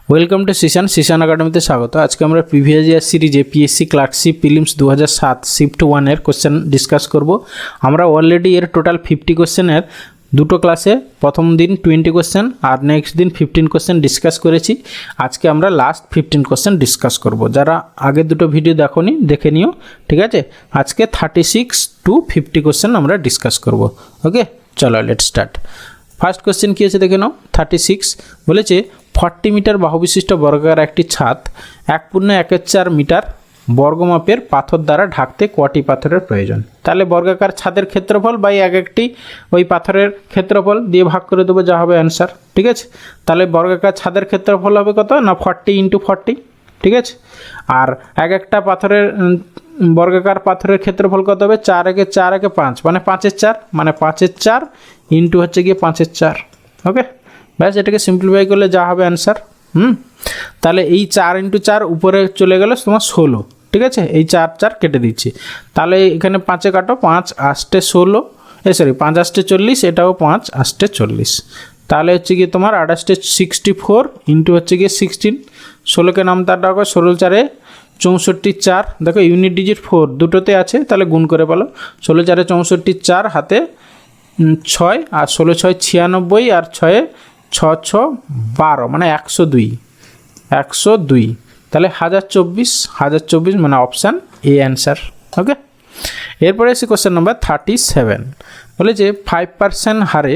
Welcome to Xishan একাডেমিতে স্বাগত। আজকে আমরা প্রিভিয়াস ইয়ার সিরিজে পিএসসি ক্লার্কশিপ প্রিলিমস 2007 শিফট 1 এর কোশ্চেন ডিসকাস করব। আমরা অলরেডি এর টোটাল 50 কোশ্চেনের দুটো ক্লাসে প্রথম দিন 20 কোশ্চেন আর নেক্সট দিন 15 কোশ্চেন ডিসকাস করেছি। আজকে আমরা লাস্ট 15 কোশ্চেন ডিসকাস করব। যারা আগের দুটো ভিডিও দেখোনি দেখে নিও, ঠিক আছে। আজকে 36 to 50 কোশ্চেন আমরা ডিসকাস করব। ওকে, চলো লেটস স্টার্ট। ফার্স্ট কোশ্চেন কী আছে দেখে নাও। 36 বলেছে 40 মিটার বাহু বিশিষ্ট বর্গাকার একটি ছাদ 1.14 মিটার বর্গমাপের পাথর দ্বারা ঢাকতে কটি পাথরের প্রয়োজন? তাহলে বর্গাকার ছাদের ক্ষেত্রফল বাই এক একটি ওই পাথরের ক্ষেত্রফল দিয়ে ভাগ করে দেবো, যা হবে অ্যান্সার। ঠিক আছে, তাহলে বর্গাকার ছাদের ক্ষেত্রফল হবে কত না 40 × 40। ঠিক আছে, আর এক একটা পাথরের বর্গাকার পাথরের ক্ষেত্রফল কত হবে? 4 × 4 = 5, মানে 5 × 4, মানে 5 × 4 ইন্টু হচ্ছে গিয়ে 5 × 4। ওকে, ব্যাস এটাকে সিম্পলিফাই করলে যা হবে অ্যান্সার। তাহলে এই 4 × 4 উপরে চলে গেল তোমার 16। ঠিক আছে, এই 4 4 কেটে দিচ্ছি। তাহলে এখানে 5-এ কাটো, 5 8 16, 5 8 40, এটাও 5 8 40। তাহলে হচ্ছে গিয়ে তোমার 8 8 64 ইন্টু হচ্ছে গিয়ে 16। 16কে নামতে রাখো, 16 4 64 4। দেখো ইউনিট ডিজিট 4 দুটোতে আছে, তাহলে গুণ করে পেলো। 16 4 64 4, হাতে 6 আর 16 6 96 আর 6 6 6 12, মানে 102। তাহলে 1024 মানে অপশান এ অ্যান্সার। ওকে, এরপরে এসে কোশ্চেন নাম্বার 37 বলে যে 5% হারে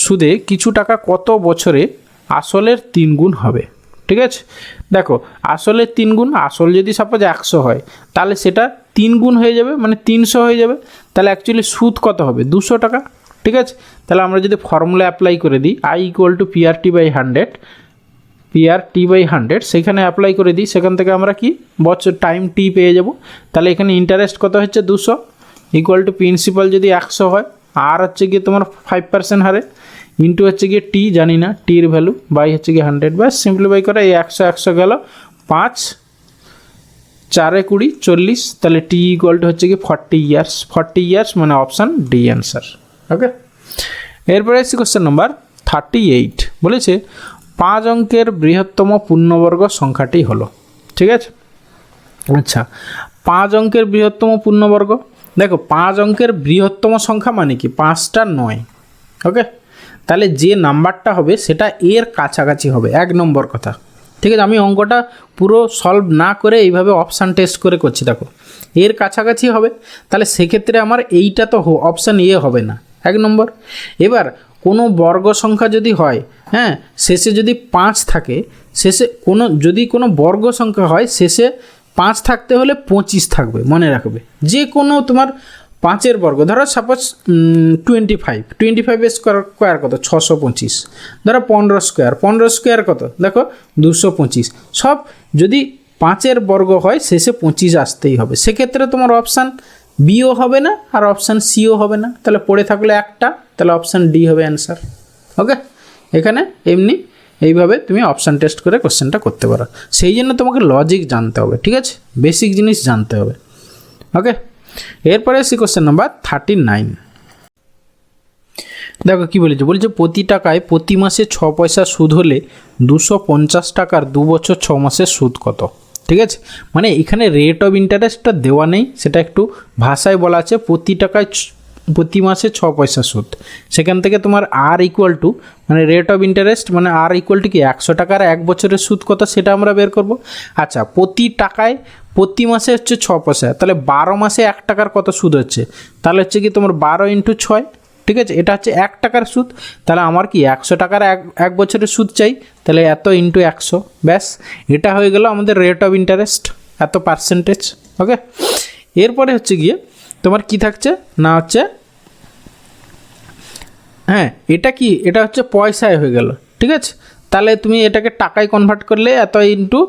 সুদে কিছু টাকা কত বছরে আসলের 3 গুণ হবে? ঠিক আছে, দেখো আসলের 3 গুণ, আসল যদি সাপোজ 100 হয় তাহলে সেটা 3 গুণ হয়ে যাবে, মানে 300 হয়ে যাবে। তাহলে অ্যাকচুয়ালি সুদ কত হবে? 200 টাকা। ঠিক আছে, তাহলে আমরা যদি ফর্মুলা অ্যাপ্লাই করে দিই I = PRT/100, সেখানে অ্যাপ্লাই করে দিই, সেখান থেকে আমরা কি বছর টাইম টি পেয়ে যাব। তাহলে এখানে ইন্টারেস্ট কত হচ্ছে? 200 = প্রিন্সিপাল যদি 100 হয়, আর হচ্ছে গিয়ে তোমার 5% হারে ইন্টু হচ্ছে গিয়ে টি, জানি না টির ভ্যালু, বাই হচ্ছে গিয়ে 100। ব্যাস সিম্পলিফাই করে এই 100 গেল, 5 4 20 40, তাহলে টি = হচ্ছে গিয়ে 40 ইয়ার্স, মানে অপশান ডি অ্যান্সার। ওকে, এরপরে এসে কোশ্চেন নাম্বার 38 বলেছে 5 অঙ্কের বৃহত্তম পূর্ণবর্গ সংখ্যাটি হলো। ঠিক আছে, আচ্ছা 5 অঙ্কের বৃহত্তম পূর্ণবর্গ, দেখো 5 অঙ্কের বৃহত্তম সংখ্যা মানে কি 5টা 9। ওকে, তাহলে যে নাম্বারটা হবে সেটা এর কাছাকাছি হবে, 1 নম্বর কথা। ঠিক আছে, আমি অঙ্কটা পুরো সলভ না করে এইভাবে অপশান টেস্ট করে করছি। দেখো এর কাছাকাছি হবে, তাহলে সেক্ষেত্রে আমার এইটা তো অপশান এ হবে না, 1 নম্বর। এবার কোনো বর্গ সংখ্যা যদি হয়, হ্যাঁ, শেষে যদি 5 থাকে, শেষে যদি কোনো বর্গ সংখ্যা হয় শেষে 5 থাকতে হলে 25 থাকবে, মনে রাখবে। যে কোনো তোমার 5-এর বর্গ, ধরো সাপোজ 25 স্কোয়ার কত? 625। ধরো 15 স্কোয়ার কত? দেখো 225। সব যদি 5-এর বর্গ হয় শেষে 25 আসতেই হবে। সেক্ষেত্রে তোমার অপশান বিও হবে না আর অপশান সিও হবে না, তাহলে পড়ে থাকলে একটা, তাহলে অপশান ডি হবে অ্যান্সার। ওকে, এখানে এমনি এইভাবে তুমি অপশান টেস্ট করে কোশ্চেনটা করতে পারো। সেই জন্য তোমাকে লজিক জানতে হবে, ঠিক আছে, বেসিক জিনিস জানতে হবে। ওকে, এরপরে আসি কোশ্চেন নাম্বার 39। দেখো কী বলেছে প্রতি টাকায় প্রতি মাসে 6 পয়সা সুদ হলে 250 টাকার 2 বছর 6 মাসের সুদ কত? ঠিক আছে, মানে এখানে রেট অফ ইন্টারেস্টটা দেওয়া নেই, সেটা একটু ভাষায় বলা আছে। প্রতি টাকায় প্রতি মাসে 6 পয়সা সুদ, সেখান থেকে তোমার আর = মানে রেট অফ ইন্টারেস্ট, মানে আর = কি 100 টাকার 1 বছরের সুদ কত সেটা আমরা বের করব। আচ্ছা, প্রতি টাকায় প্রতি মাসে হচ্ছে 6 পয়সা, তাহলে 12 মাসে 1 টাকার কত সুদ হচ্ছে? তাহলে হচ্ছে কি তোমার 12 × 6। ঠিক আছে, এটা হচ্ছে 1 টাকার সুদ, তাহলে আমার কি 100 টাকার 1 বছরের সুদ চাই, তাহলে এত × 100। ব্যাস এটা হয়ে গেল আমাদের রেট অফ ইন্টারেস্ট, এত পার্সেন্টেজ। ওকে, এরপরে হচ্ছে গিয়ে তোমার কি থাকছে না হচ্ছে, হ্যাঁ এটা কি, এটা হচ্ছে পয়সায় হয়ে গেল। ঠিক আছে, তাহলে তুমি এটাকে টাকায় কনভার্ট করলে এত ইন্টু,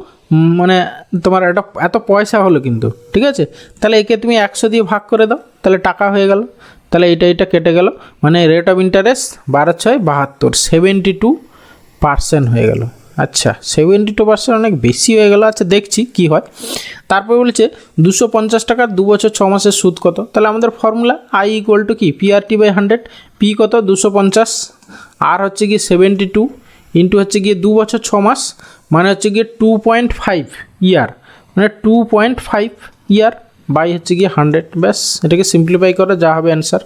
মানে তোমার এটা এত পয়সা হলো কিন্তু। ঠিক আছে, তাহলে একে তুমি 100 দিয়ে ভাগ করে দাও, তাহলে টাকা হয়ে গেল। তাহলে এটা কেটে গেল, মানে রেট অফ ইন্টারেস্ট 12 6 72, 72% হয়ে গেল। আচ্ছা 72% অনেক বেশি হয়ে গেল। আচ্ছা দেখছি কি হয়। তারপর বলেছে 250 টাকার 2 বছর 6 মাসের সুদ কত? তাহলে আমাদের ফর্মুলা I = কি PRT/100, পি কত 250, আর হচ্ছে কি 72 ইন্টু হচ্ছে গিয়ে 2 বছর 6 মাস মানে হচ্ছে গিয়ে 2.5 ইয়ার, মানে 2.5 ইয়ার বাই হচ্ছে গিয়ে 100, ব্যাস এটাকে সিম্পলিফাই করে যা হবে অ্যান্সার।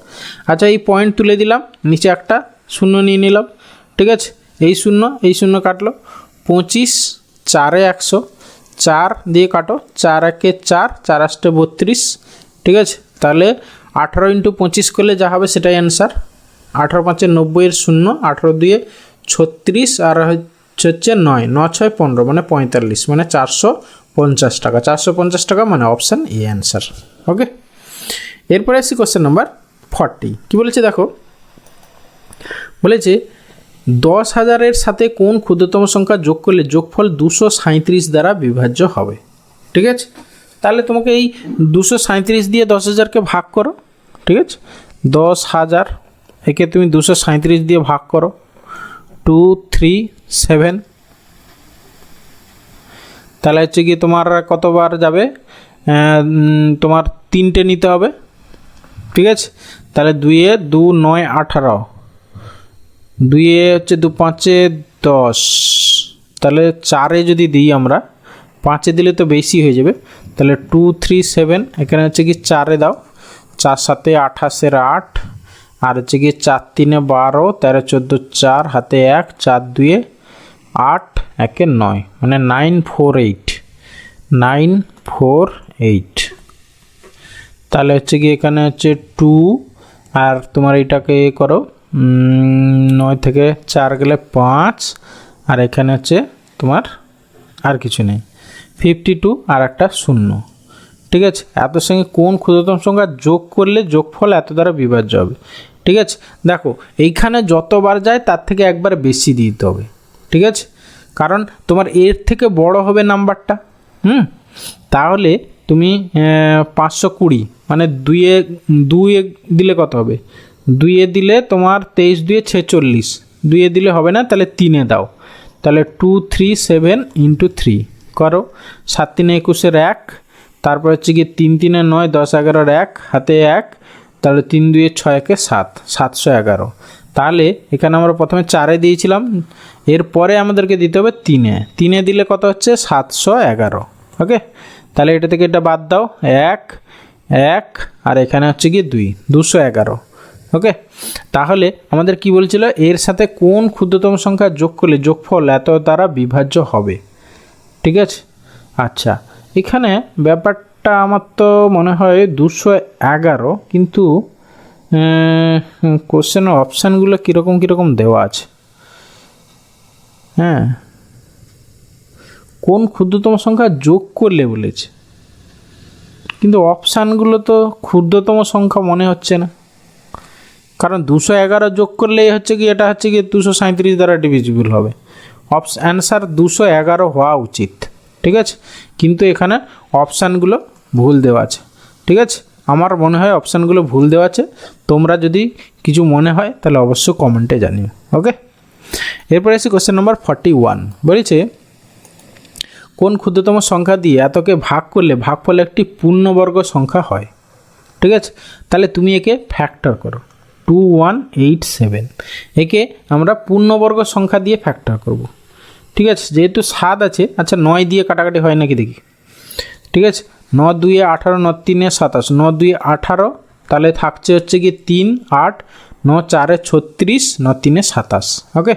আচ্ছা এই পয়েন্ট তুলে দিলাম, নিচে একটা শূন্য নিয়ে নিলাম, ঠিক আছে, এই শূন্য কাটলো, 25 4 100, 4 দিয়ে কাটো, 4 1 4, 4 8 32, ঠিক আছে, তাহলে 18 ইন্টু 25 করলে যা হবে সেটাই অ্যান্সার। 18 5 90 এর শূন্য, 18 2 36 আর হচ্ছে 9 9 6 15 মানে 45 মানে 450 টাকা, 450 টাকা মানে অপশান এ অ্যান্সার। ওকে, এরপরে আসছি কোশ্চেন নাম্বার 40। কী বলেছে দেখো, বলেছে 10,000-এর সাথে কোন ক্ষুদ্রতম সংখ্যা যোগ করলে যোগফল 237 দ্বারা বিভাজ্য হবে। ঠিক আছে, তাহলে তোমাকে এই 237 দিয়ে 10,000-কে ভাগ করো। ঠিক আছে, 10,000 একে তুমি 237 দিয়ে ভাগ করো, 2 3 7, তাহলে হচ্ছে কি তোমার কতবার যাবে, তোমার 3টে নিতে হবে। ঠিক আছে, তাহলে 2 2 9 18, 2 হচ্ছে 2 5 10, তাহলে 4 যদি দিই আমরা, 5 দিলে তো বেশি হয়ে যাবে, তাহলে 2 3 7, এখানে হচ্ছে কি 4 দাও, 4 7 28 8, আর হচ্ছে কি 4 3 12, 13 14 4 হাতে 1, 4 2 8 1 9 মানে 948, 948। তাহলে হচ্ছে কি এখানে হচ্ছে 2 আর তোমার এইটাকে করো, 9 থেকে 4 গেলে 5, আর এখানে হচ্ছে তোমার আর কিছু নেই, 52 আর একটা শূন্য। ঠিক আছে, এত সঙ্গে কোন ক্ষুদ্রতম সংখ্যা যোগ করলে যোগফল এত দ্বারা বিভাজ্য হবে। ঠিক আছে, দেখো এইখানে যতবার যায় তার থেকে একবার বেশি দিতে হবে। ঠিক আছে, কারণ তোমার এর থেকে বড় হবে নাম্বারটা। তাহলে তুমি 520 মানে 2 দিলে কত হবে, 2 দিলে তোমার 23 2 46, 2 দিলে হবে না, তাহলে 3 দাও, তাহলে 2 3 7 ইন্টু 3 করো, 7 3 21 1, তারপর হচ্ছে গিয়ে 3 3 9 10 11 1 হাতে 1, তাহলে 3 2 6 1 7, 711। তাহলে এখানে আমরা প্রথমে 4 দিয়েছিলাম, এরপরে আমাদেরকে দিতে হবে 3 দিলে কত হচ্ছে 711। ওকে, তাহলে এটা থেকে এটা বাদ দাও, 1 1 আর এখানে হচ্ছে গিয়ে 2 211। ওকে, তাহলে আমাদের কি বলছিল, এর সাথে কোন ক্ষুদ্রতম সংখ্যা যোগ করলে যোগফল এত দ্বারা বিভাজ্য হবে। ঠিক আছে, আচ্ছা এখানে ব্যাপারটা আমার তো মনে হয় 211, কিন্তু কোশ্চেনের অপশানগুলো কীরকম কীরকম দেওয়া আছে। হ্যাঁ, কোন ক্ষুদ্রতম সংখ্যা যোগ করলে বলেছে, কিন্তু অপশানগুলো তো ক্ষুদ্রতম সংখ্যা মনে হচ্ছে না, কারণ 211 যোগ করলেই হচ্ছে কি এটা হচ্ছে কি 237 দ্বারা ডিভিজিবল হবে। অ্যান্সার 211 হওয়া উচিত। ঠিক আছে, কিন্তু এখানে অপশানগুলো ভুল দেওয়া আছে। ঠিক আছে, আমার মনে হয় অপশানগুলো ভুল দেওয়া আছে, তোমরা যদি কিছু মনে হয় তাহলে অবশ্যই কমেন্টে জানিও। ওকে, এরপরে আসি কোশ্চেন নম্বর 41। বলেছে কোন ক্ষুদ্রতম সংখ্যা দিয়ে এতকে ভাগ করলে ভাগফল একটি পূর্ণবর্গ সংখ্যা হয়। ঠিক আছে, তাহলে তুমি একে ফ্যাক্টর করো, 2187, একে আমরা পূর্ণবর্গ সংখ্যা দিয়ে ফ্যাক্টর করব। ঠিক আছে, যেহেতু 7 আছে, আচ্ছা 9 দিয়ে কাটাকাটি হয় নাকি দেখি। ঠিক আছে, 9 2 18, 9 3 27, 9 2 18, তাহলে থাকছে হচ্ছে কি 3 8, 9 4 36, 9 3 27। ওকে,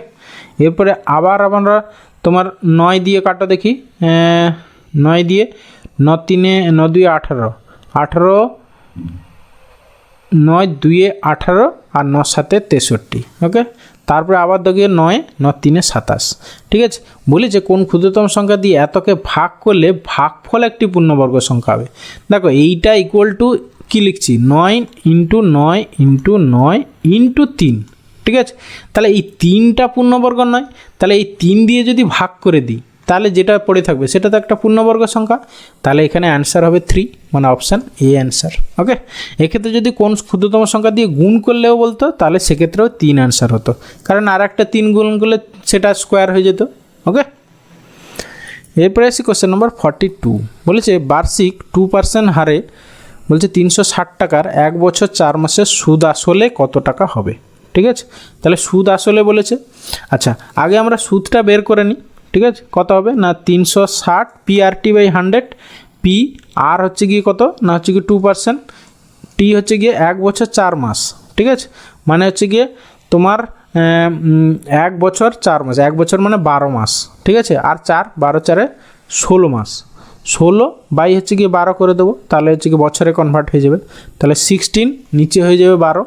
এরপরে আবার আমরা তোমার 9 দিয়ে কাটো দেখি, 9 দিয়ে 9 3 9 2 18, 18 9 2 18 আর 9 7 63। ওকে, তারপরে আবার দেখিয়ে 9 9 3 27। ঠিক আছে, বলি যে কোন ক্ষুদ্রতম সংখ্যা দিয়ে এতকে ভাগ করলে ভাগফল একটি পূর্ণবর্গ সংখ্যা হবে। দেখো এইটা ইকুয়াল টু কী লিখছি, 9 ইন্টু 9 ইন্টু 9 ইন্টু 3। ঠিক আছে, তাহলে এই 3টা পূর্ণবর্গ নয়, তাহলে এই 3 দিয়ে যদি ভাগ করে দিই তাহলে যেটা পড়ে থাকবে সেটা তো একটা পূর্ণবর্গ সংখ্যা, তাহলে এখানে অ্যান্সার হবে 3 মানে অপশান এ অ্যান্সার। ওকে, এক্ষেত্রে যদি কোন ক্ষুদ্রতম সংখ্যা দিয়ে গুণ করলেও বলতো তাহলে সেক্ষেত্রেও 3 অ্যান্সার হতো, কারণ আর একটা 3 গুণ করলে সেটা স্কোয়ার হয়ে যেত। ওকে, এরপরে আসি কোশ্চেন নম্বর 42। বলেছে বার্ষিক 2% হারে বলছে 360 টাকার 1 বছর 4 মাসের সুদ আসলে কত টাকা হবে। ঠিক আছে, তাহলে সুদ আসলে বলেছে। আচ্ছা, আগে আমরা সুদটা বের করে নিই, ঠিক আছে। কত হবে না 360 PRT বাই 100, পি আর হচ্ছে গিয়ে কত না হচ্ছে গিয়ে 2%, টি হচ্ছে গিয়ে 1 বছর 4 মাস, ঠিক আছে। মানে হচ্ছে গিয়ে তোমার 1 বছর 4 মাস, 1 বছর মানে 12 মাস, ঠিক আছে। আর 4 12 4 16 মাস, 16 বাই হচ্ছে গিয়ে 12 করে দেবো, তাহলে হচ্ছে গিয়ে বছরে কনভার্ট হয়ে যাবে। তাহলে 16 নিচে হয়ে যাবে 12,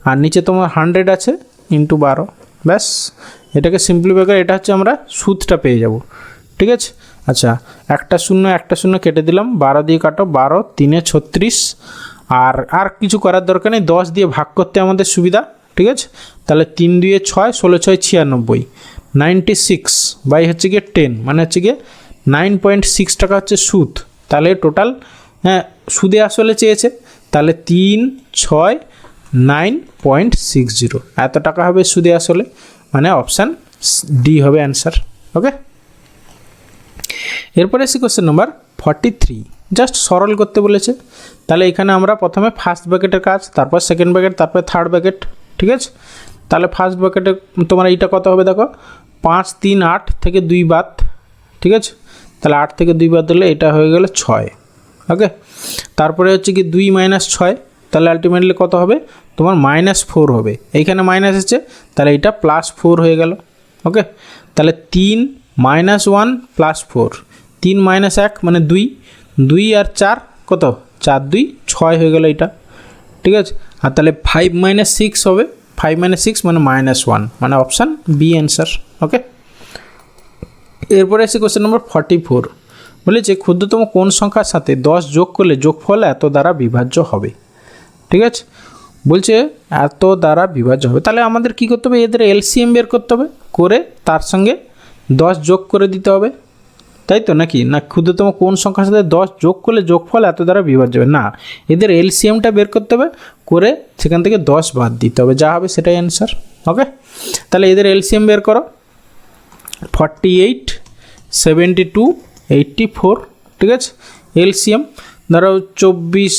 আর নিচে তোমার 100 আছে ইন্টু 12, ব্যাস। এটাকে সিম্পলিফাই করে এটা হচ্ছে আমরা সুদটা পেয়ে যাব, ঠিক আছে। আচ্ছা, একটা শূন্য কেটে দিলাম, 12 দিয়ে কাটো, 12 3 36, আর কিছু করার দরকার নেই, 10 দিয়ে ভাগ করতে আমাদের সুবিধা, ঠিক আছে। তাহলে 3 2 6, 16 6 96, 96 বাই হচ্ছে গিয়ে 10, মানে হচ্ছে গিয়ে 9.6 টাকা হচ্ছে সুদ। তাহলে টোটাল হ্যাঁ সুদে আসলে চেয়েছে, তাহলে 3 6 9.60 এত টাকা হবে সুদে আসলে, মানে অপশান ডি হবে অ্যান্সার। ওকে, এরপরে এসে কোশ্চেন নম্বর 43, জাস্ট সরল করতে বলেছে। তাহলে এখানে আমরা প্রথমে ফার্স্ট ব্র্যাকেটের কাজ, তারপর সেকেন্ড ব্র্যাকেট, তারপর থার্ড ব্র্যাকেট, ঠিক আছে। তাহলে ফার্স্ট ব্র্যাকেটে তোমার এইটা কত হবে দেখো, 5 3 8 থেকে 2 বাদ, ঠিক আছে। তাহলে 8 থেকে 2 বাদ দিলে এটা হয়ে গেল 6। ওকে, তারপরে হচ্ছে কি 2 - 6, তাহলে আলটিমেটলি কত হবে তোমার -4 হবে। এইখানে মাইনাস আছে, তাহলে এটা +4 হয়ে গেল। ওকে, তাহলে 3 - 1 +4, 3 - 1 মানে 2, 2 আর 4 কত 4 2 6 হয়ে গেল এটা, ঠিক আছে। আর তাহলে 5 - 6 হবে, 5 - 6 মানে -1, মানে অপশান বি অ্যান্সার। ওকে, এরপরে এসে কোশ্চেন নম্বর 44, বলেছে ক্ষুদ্রতম কোন সংখ্যার সাথে 10 যোগ করলে যোগফল এত দ্বারা বিভাজ্য হবে, ঠিক আছে। বলছে এত দ্বারা বিভাজ্য হবে, তাহলে আমাদের কি করতে হবে, এদের এলসিএম বের করতে হবে, করে তার সঙ্গে 10 যোগ করে দিতে হবে, তাই তো নাকি না। ক্ষুদ্রতম কোন সংখ্যার সাথে 10 যোগ করলে যোগফল এত দ্বারা বিভাজ্য হবে না, এদের এলসিএমটা বের করতে হবে, করে সেখান থেকে 10 বাদ দিতে হবে, যা হবে সেটাই অ্যান্সার। ওকে, তাহলে এদের এলসিএম বের করো, 48 72 84, ঠিক আছে। এলসিএম ধরো 24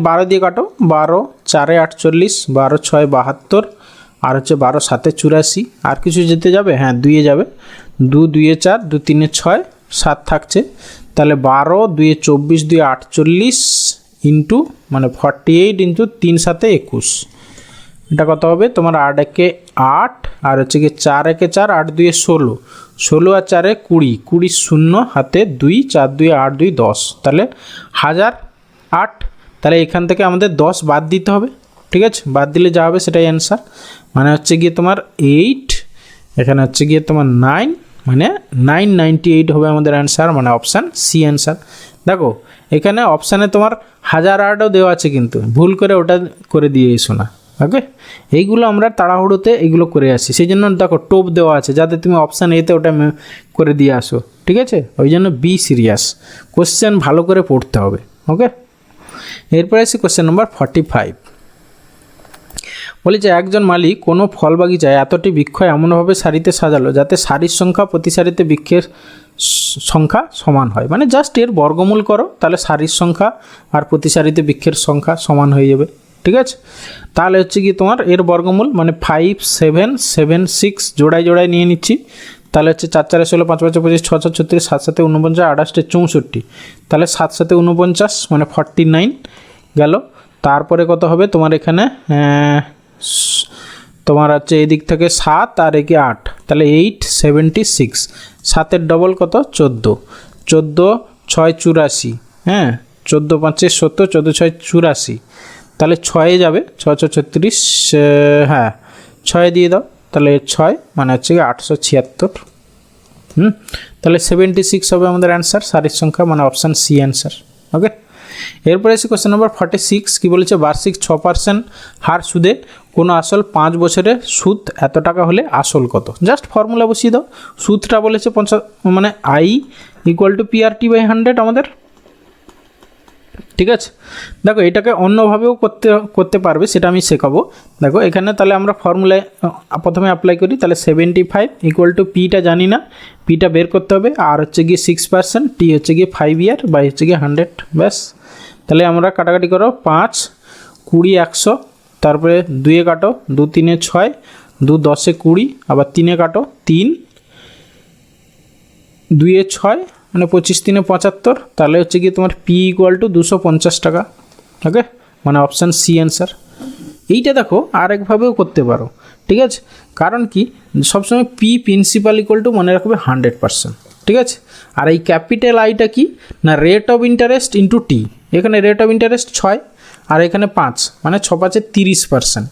12 দিয়ে কাটো, 12 4 48, 12 6 72, আর হচ্ছে 12 7 84, আর কিছু যেতে যাবে, হ্যাঁ 2 যাবে, 2 2 4, 2 3 6, 7 থাকছে। তাহলে 12 2 24, 2 48 ইন্টু মানে 48 ইন্টু 3 7 21, এটা কত হবে তোমার 8 1 8, আর হচ্ছে কি 4 1 4, 8 2 16, 16 আর 4 20, 20 শূন্য হাতে 2, 4 2 8 2 10, তাহলে 1008। তাহলে এখান থেকে আমাদের 10 বাদ দিতে হবে, ঠিক আছে। বাদ দিলে যা হবে সেটাই অ্যান্সার, মানে হচ্ছে গিয়ে তোমার 8, এখানে হচ্ছে গিয়ে তোমার 9, মানে 998 হবে আমাদের অ্যান্সার, মানে অপশান সি অ্যান্সার। দেখো এখানে অপশানে তোমার 1008ও দেওয়া আছে, কিন্তু ভুল করে ওটা করে দিয়ে এসো না। ওকে, এইগুলো আমরা তাড়াহুড়োতে এইগুলো করে আসি, সেই জন্য দেখো টোপ দেওয়া আছে, যাতে তুমি অপশান এতে ওটা করে দিয়ে আসো, ঠিক আছে। ওই জন্য বি সিরিয়াস, কোশ্চেন ভালো করে পড়তে হবে। ওকে, এরপরে আসি কোশ্চেন নম্বর 45, বলি যে একজন মালিক কোনো ফল বাগিচায় এতটি বৃক্ষ এমনভাবে সারিতে সাজালো যাতে সারির সংখ্যা প্রতি সারিতে বৃক্ষের সংখ্যা সমান হয়, মানে জাস্ট এর বর্গমূল করো, তাহলে সারির সংখ্যা আর প্রতি সারিতে বৃক্ষের সংখ্যা সমান হয়ে যাবে, ঠিক আছে। তাহলে হচ্ছে কি তোমার এর বর্গমূল মানে 5 7 7 6 জোড়ায় জোড়ায় নিয়ে নিচ্ছি, তাহলে হচ্ছে 4 4 16 5 5 25 6 6 36 7 7 49 28 64, তাহলে 7 7 49 মানে 49 গেল। তারপরে কত হবে তোমার এখানে তোমার হচ্ছে এই দিক থেকে 7 আর একে 8, তাহলে 876, 7-এর ডবল কত 14, 14 6 84, হ্যাঁ 14 5 70, 14 6 84, তাহলে 6-এ যাবে, 6 6 36, হ্যাঁ 6 দিয়ে দাও, তাহলে 6 মানে হচ্ছে 876, তাহলে 76 হবে আমাদের অ্যান্সার, সারির সংখ্যা, মানে অপশান সি অ্যান্সার। ওকে, এরপরে এসে কোশ্চেন নম্বর 46, কী বলেছে বার্ষিক 6% হার সুদে কোনো আসল 5 বছরে সুদ এত টাকা হলে আসল কত, জাস্ট ফর্মুলা বসিয়ে দাও। সুদটা বলেছে 50, মানে I = PRT/100 আমাদের, ঠিক আছে। দেখো এটাকে অন্যভাবেও করতে পারবে, সেটা আমি শেখাবো। দেখো এখানে তাহলে আমরা ফর্মুলায় প্রথমে অ্যাপ্লাই করি, তাহলে 75 = পিটা জানি না, পিটা বের করতে হবে, আর হচ্ছে গিয়ে 6%, টি হচ্ছে গিয়ে 5 ইয়ার, বাই হচ্ছে গিয়ে 100, ব্যাস। তাহলে আমরা কাটাকাটি করো, 5 20 100, তারপরে 2 কাটো, 2 3 6, 2 10 20, আবার 3 কাটো 3, 2 6 মানে 25 3 75, তাহলে হচ্ছে কি তোমার পি ইকুয়াল টু 250 টাকা। ওকে, মানে অপশান সি অ্যান্সার। এইটা দেখো আরেকভাবেও করতে পারো, ঠিক আছে, কারণ কি সবসময় পি প্রিন্সিপাল ইকুয়াল টু মনে রাখবে 100%, ঠিক আছে। আর এই ক্যাপিটাল আইটা কি না rate of interest into T, এখানে রেট অফ ইন্টারেস্ট 6 আর এখানে 5, মানে 6 5 30%।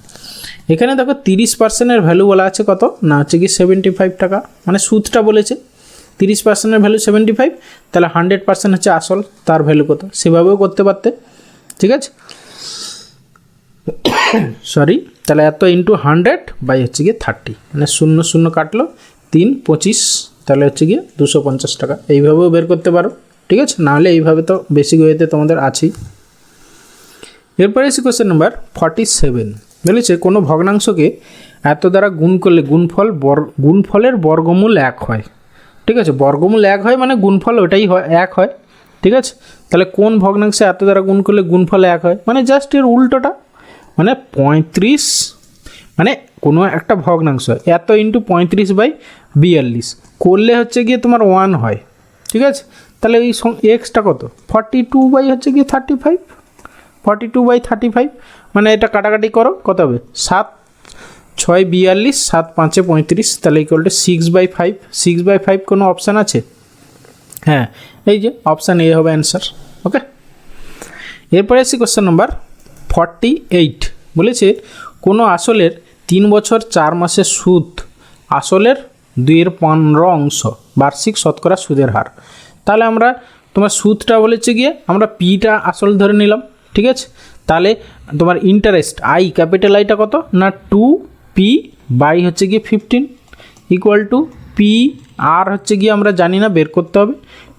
এখানে দেখো 30%-এর ভ্যালু বলা আছে কত না হচ্ছে কি 75 টাকা, মানে সুদটা বলেছে 30%-এর ভ্যালু 75, তাহলে 100% হচ্ছে আসল, তার ভ্যালু কত, সেভাবেও করতে পারতে, ঠিক আছে। সরি, তাহলে এত ইন্টু 100 বাই হচ্ছে গিয়ে 30, মানে 0 0 কাটলো 3 25, তাহলে হচ্ছে গিয়ে 250 টাকা। এইভাবেও বের করতে পারো, ঠিক আছে, নাহলে এইভাবে তো বেসিক ওয়েতে তোমাদের আছেই। এরপরে এসে কোয়েশ্চেন নাম্বার 47, বলেছে কোনো ভগ্নাংশকে এত দ্বারা গুণ করলে গুণফলের বর্গমূল 1 হয়, ঠিক আছে। বর্গমূল 1 হয় মানে গুণফল ওটাই হয় 1 হয়, ঠিক আছে। তাহলে কোন ভগ্নাংশে এত দ্বারা গুণ করলে গুণফল 1 হয়, মানে জাস্ট এর উল্টোটা, মানে 35, মানে কোনো একটা ভগ্নাংশ এত ইন্টু 35/42 করলে হচ্ছে গিয়ে তোমার 1 হয়, ঠিক আছে। তাহলে এই এক্সটা কত 42 হচ্ছে গিয়ে 35, 42/35, মানে এটা কাটাকাটি করো কত হবে 7 6 42, 7 5 35, তাহলে ইকুয়াল টু 6/5। 6/5 কোনো অপশান আছে? হ্যাঁ, এই যে অপশান এ হবে অ্যান্সার। ওকে, এরপরে আসি কোশ্চেন নাম্বার 48, বলেছে কোনো আসলের 3 বছর 4 মাসের সুদ আসলের 2/15 অংশ বার্ষিক শতকরা সুদের হার। তাহলে আমরা তোমার সুদটা বলেছে গিয়ে আমরা পিটা আসল ধরে নিলাম, ঠিক আছে। তাহলে তোমার ইন্টারেস্ট আই ক্যাপিটাল আইটা কত না 2p বাই হচ্ছে গিয়ে 15 ইকুয়াল টু পি, আর হচ্ছে গিয়ে আমরা জানি না, বের করতে হবে।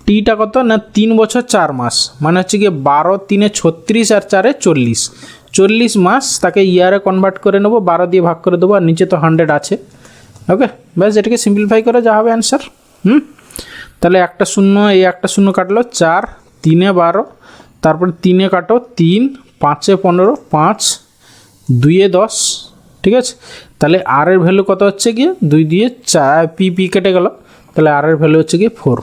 টিটা কত না 3 বছর 4 মাস, মানে হচ্ছে গিয়ে 12 3 36 আর 4 40, 40 মাস, তাকে ইয়ারে কনভার্ট করে নেবো, 12 দিয়ে ভাগ করে দেবো, আর নিচে তো 100 আছে। ওকে, ব্যাস এটাকে সিম্পলিফাই করে যা হবে অ্যান্সার। তাহলে একটা শূন্য, এই একটা শূন্য কাটলো 4 3 12, তারপরে 3 কাটো 3 5 15, 5 2 10, ঠিক আছে। তাহলে আর এর ভ্যালু কত হচ্ছে গিয়ে 2 দিয়ে 4 পি কেটে গেল, তাহলে আর এর ভ্যালু হচ্ছে গিয়ে 4।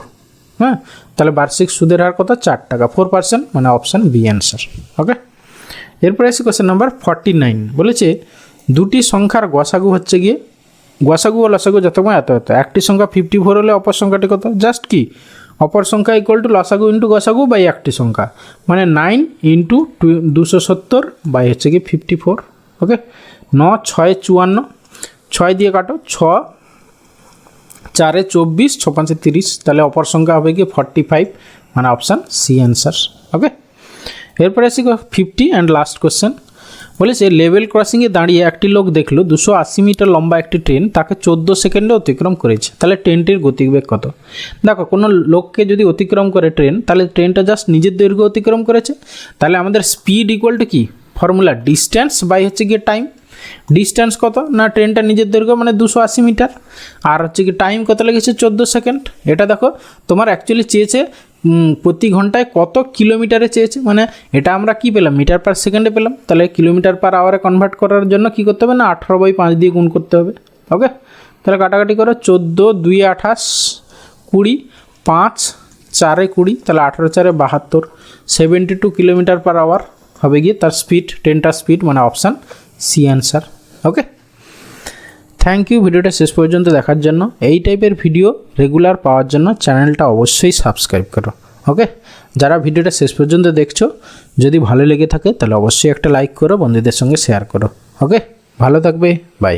হ্যাঁ, তাহলে বার্ষিক সুদের হার কত 4 টাকা, 4%, মানে অপশান বি অ্যান্সার। ওকে, এরপরে আসি কোশ্চেন নাম্বার 49, বলেছে দুটি সংখ্যার গসাগু হচ্ছে গিয়ে গসাগু ও লসাগু যতক্ষণ এত এত, একটি সংখ্যা 54 হলে অপর সংখ্যাটি কত, জাস্ট কি অপর সংখ্যা ইকুয়াল টু লসাগু ইন্টু গসাগু বাই একটি সংখ্যা, মানে 9 ইন্টু 270 বাই হচ্ছে গিয়ে 54। ওকে, 9 6 54, 6 দিয়ে কাটো 6 4 24, 6 5 30, তাহলে অপর সংখ্যা হবে গিয়ে 45, মানে অপশান সি অ্যান্সার। ওকে, এরপরে আসি 50 অ্যান্ড লাস্ট কোশ্চেন, বলেছে লেভেল ক্রসিংয়ে দাঁড়িয়ে একটি লোক দেখলো 280 মিটার লম্বা একটি ট্রেন তাকে 14 সেকেন্ডে অতিক্রম করেছে, তাহলে ট্রেনটির গতিবেগ কত? দেখো কোনো লোককে যদি অতিক্রম করে ট্রেন, তাহলে ট্রেনটা জাস্ট নিজের দৈর্ঘ্য অতিক্রম করেছে, তাহলে আমাদের স্পিড ইকুয়াল টু কি ফর্মুলা ডিস্ট্যান্স বাই হচ্ছে গিয়ে টাইম। ডিস্ট্যান্স কত না ট্রেনটা নিজের দৈর্ঘ্য মানে 280 মিটার, আর হচ্ছে কি টাইম কত লেগেছে 14 সেকেন্ড। এটা দেখো তোমার অ্যাকচুয়ালি চেয়েছে প্রতি ঘন্টায় কত কিলোমিটারে চেয়েছে, মানে এটা আমরা কি পেলাম মিটার পার সেকেন্ডে পেলাম, তাহলে কিলোমিটার পার আওয়ারে কনভার্ট করার জন্য কি করতে হবে না 18/5 দিয়ে গুণ করতে হবে। ওকে, তাহলে কাটাকাটি করো 14 2 28 20, 5 4 20, তাহলে 18 4 72, 72 কিলোমিটার পার আওয়ার হবে গিয়ে তার স্পিড, ট্রেনটার স্পিড, মানে option C answer. Okay, thank you ভিডিওটা শেষ পর্যন্ত দেখার জন্য। এই টাইপের ভিডিও রেগুলার পাওয়ার জন্য চ্যানেলটা অবশ্যই সাবস্ক্রাইব করো। ওকে, যারা ভিডিওটা শেষ পর্যন্ত দেখছো, যদি ভালো লেগে থাকে তাহলে অবশ্যই একটা লাইক করো, বন্ধুদের সঙ্গে শেয়ার করো। ওকে, ভালো থাকবে, বাই।